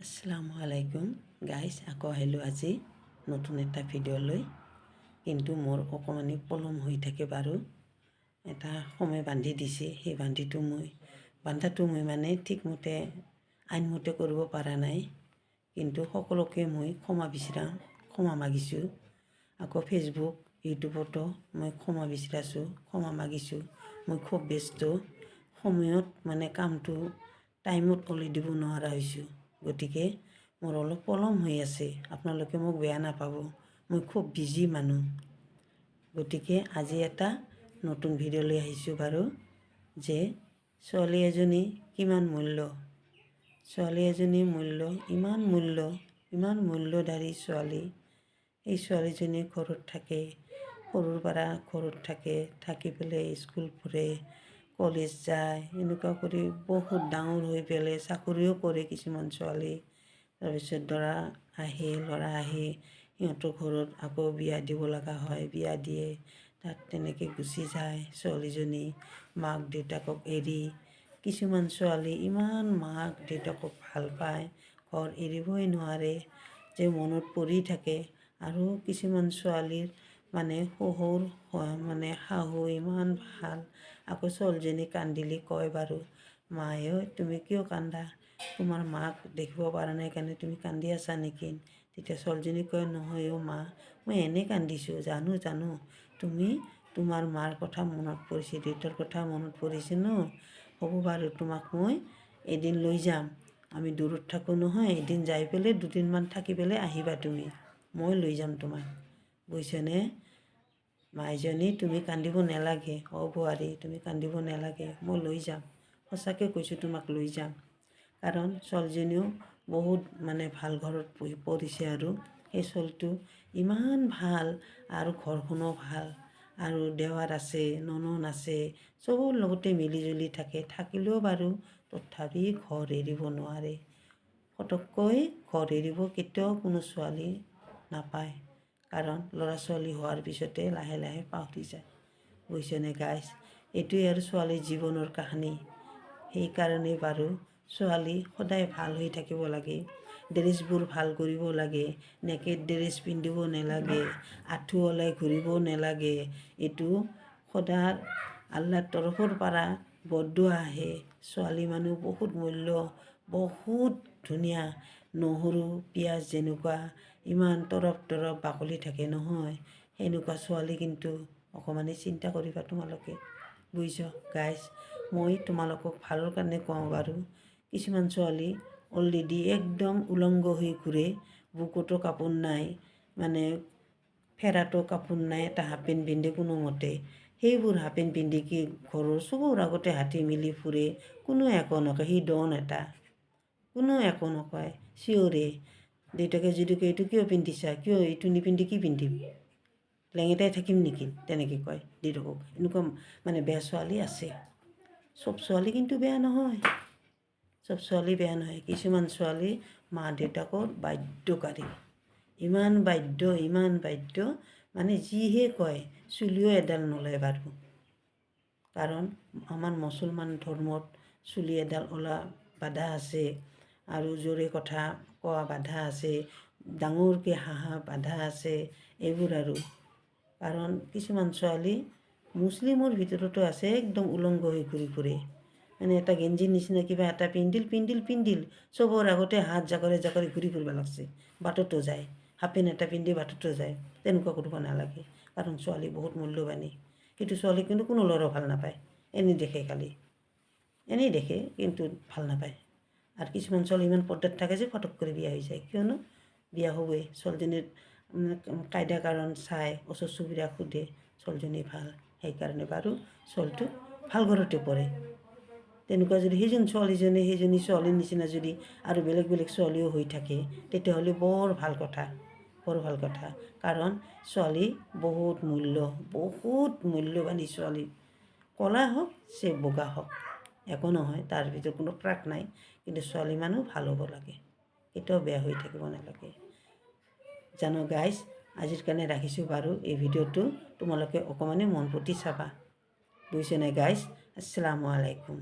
আসসালামু আলাইকুম গাইজ, আকৌ আহিলোঁ আজি নতুন এটা ভিডিঅ' লৈ। কিন্তু মোৰ অকণমানি পলম হৈ থাকে বাৰু। এটা সময় বান্ধি দিছে, সেই বান্ধাটো মই মানে ঠিকমতে আইনমতে কৰিব পৰা নাই। কিন্তু সকলোকে মই ক্ষমা মাগিছোঁ। আকৌ ফেচবুক ইউটিউবতো মই ক্ষমা বিচৰাছোঁ, ক্ষমা মাগিছোঁ। মই খুব ব্যস্ত সময়ত মানে কামটো টাইমত ওলাই দিব নোৱাৰা হৈছোঁ। গতিকে মোৰ অলপ পলম হৈ আছে, আপোনালোকে মোক বেয়া নাপাব। মই খুব বিজি মানুহ। গতিকে আজি এটা নতুন ভিডিঅ' লৈ আহিছোঁ বাৰু, যে ছোৱালী এজনী কিমান মূল্য। ছোৱালী এজনী ইমান মূল্যধাৰী ছোৱালী। এই ছোৱালীজনী ঘৰত থাকে, সৰুৰ পৰা ঘৰত থাকি পেলাই স্কুল পঢ়ে, কলেজ যায়। এনেকুৱা কৰি বহুত ডাঙৰ হৈ পেলাই চাকৰিও কৰে কিছুমান ছোৱালী। তাৰপিছত ল'ৰা আহি সিহঁতৰ ঘৰত আকৌ বিয়া দিব লগা হয়, বিয়া দিয়ে। তাত তেনেকৈ গুচি যায় ছোৱালীজনী মাক দেউতাকক এৰি। কিছুমান ছোৱালী ইমান মাক দেউতাকক ভাল পায়, ঘৰ এৰিবই নোৱাৰে, যে মনত পৰি থাকে। আৰু কিছুমান ছোৱালীৰ মানে শাহু ইমান ভাল। আকৌ ছোৱালীজনী কান্দিলে কয় বাৰু, মায়ে তুমি কিয় কান্দা? তোমাৰ মাক দেখিব পৰা নাই কাৰণে তুমি কান্দি আছা নেকি? তেতিয়া ছোৱালীজনী কয়, নহয় অ' মা, মই এনেই কান্দিছোঁ। জানো তুমি তোমাৰ মাৰ কথা মনত পৰিছে, দেউতাৰ কথা মনত পৰিছে ন। হ'ব বাৰু, তোমাক মই এদিন লৈ যাম। আমি দূৰত থাকোঁ নহয়, এদিন যাই পেলাই দুদিনমান থাকি পেলাই আহিবা তুমি। মই লৈ যাম তোমাক, বুজিছানে? মাইজনী তুমি কান্দিব নালাগে, অ' বোৱাৰী তুমি কান্দিব নালাগে, মই লৈ যাম। সঁচাকৈ কৈছোঁ, তোমাক লৈ যাম। কাৰণ ছোৱালীজনীও বহুত মানে ভাল ঘৰত পঢ়িছে। আৰু সেই ছোৱালীটো ইমান ভাল, আৰু ঘৰখনো ভাল, আৰু দেৱাৰ আছে, ননদ আছে, চবৰ লগতে মিলিজুলি থাকিলেও বাৰু তথাপি ঘৰ এৰিব নোৱাৰে। ফটককৈ ঘৰ এৰিব কেতিয়াও কোনো ছোৱালী নাপায়। কাৰণ ল'ৰা ছোৱালী হোৱাৰ পিছতে লাহে লাহে পাহৰি যায়, বুজিছেনে গাইজ? এইটোৱে আৰু ছোৱালীৰ জীৱনৰ কাহিনী। সেইকাৰণে বাৰু ছোৱালী সদায় ভাল হৈ থাকিব লাগে, ড্ৰেছবোৰ ভাল কৰিব লাগে, নেকেড ড্ৰেছ পিন্ধিব নালাগে, আঁঠু ওলাই ঘূৰিব নালাগে। এইটো সদায় আল্লাহৰ তৰফৰ পৰা বৰদোৱা আহে। ছোৱালী মানুহ বহুত মূল্য, বহুত ধুনীয়া। নহৰু পিঁয়াজ যেনেকুৱা ইমান তৰপ বাকলি থাকে নহয়, সেনেকুৱা ছোৱালী কিন্তু অকণমানে চিন্তা কৰিবা তোমালোকে, বুজিছ গাইজ? মই তোমালোকক ভালৰ কাৰণে কওঁ বাৰু। কিছুমান ছোৱালী অলৰেডি একদম উলংগ হৈ ঘূৰে, বুকুতো কাপোৰ নাই, মানে ফেৰাটো কাপোৰ নাই, এটা হাফ পেণ্ট পিন্ধে কোনোমতে। সেইবোৰ হাফ পেণ্ট পিন্ধি কি ঘৰৰ চবৰ আগতে হাতী মিলি ফুৰে, কোনো একো নকয়। সি ডন এটা, কোনো একো নকয়, চিঞৰে। দেউতাকে যদি কয় এইটো কিয় পিন্ধিছা, কিয় এইটো নিপিন্ধি কি পিন্ধিম, লেঙেটাই থাকিম নেকি, তেনেকৈ কয় দেউতাকক। এনেকুৱা মানে বেয়া ছোৱালী আছে। চব ছোৱালী কিন্তু বেয়া নহয়, কিছুমান ছোৱালী মা দেউতাকৰ বাধ্যকাৰী। ইমান বাধ্য মানে যিহে কয়, চুলিও এডাল নোলায় বাৰু। কাৰণ আমাৰ মুছলমান ধৰ্মত চুলি এডাল ওলোৱা বাধা আছে, আৰু জোৰে কথা কোৱা বাধা আছে, ডাঙৰকৈ হাঁহা বাধা আছে, এইবোৰ আৰু। কাৰণ কিছুমান ছোৱালী মুছলিমৰ ভিতৰতো আছে, একদম উলংগ হৈ ঘূৰি ফুৰে। মানে এটা গেঞ্জিৰ নিচিনা কিবা এটা পিন্ধিল, চবৰ আগতে হাত জাকৰি ঘূৰি ফুৰিব লাগছে, বাটতো যায়। হাফ পেণ্ট এটা পিন্ধি বাটতো যায়। তেনেকুৱা কৰিব নালাগে, কাৰণ ছোৱালী বহুত মূল্যৱানী। সেইটো ছোৱালী কিন্তু কোনো ল'ৰাও ভাল নাপায়, এনেই দেখে কিন্তু ভাল নাপায়। আৰু কিছুমান ছোৱালী ইমান পৰ্দাত থাকে যে ফটক কৰি বিয়া হৈ যায়। কিয়নো বিয়া হ'বই, ছোৱালীজনীৰ কায়দা কাৰণ চাই, ওচৰ চুবুৰীয়া সোধে ছোৱালীজনী ভাল, সেইকাৰণে বাৰু ছোৱালীটো ভাল ঘৰতে পৰে। তেনেকুৱা যদি সেইজনী ছোৱালীৰ নিচিনা যদি আৰু বেলেগ ছোৱালীও হৈ থাকে, তেতিয়াহ'লে বৰ ভাল কথা। কাৰণ ছোৱালী বহুত মূল্যৱানী ছোৱালী। ক'লা হওক চে বগা হওক একো নহয়, তাৰ ভিতৰত কোনো প্ৰাক নাই। কিন্তু ছোৱালী মানুহ ভাল হ'ব লাগে, কেতিয়াও বেয়া হৈ থাকিব নালাগে। জানো গাইজ, আজিৰ কাৰণে ৰাখিছোঁ বাৰু এই ভিডিঅ'টো। তোমালোকে অকণমানে মন পুতি চাবা, বুজিছেনে গাইজ? আসসালামু আলাইকুম।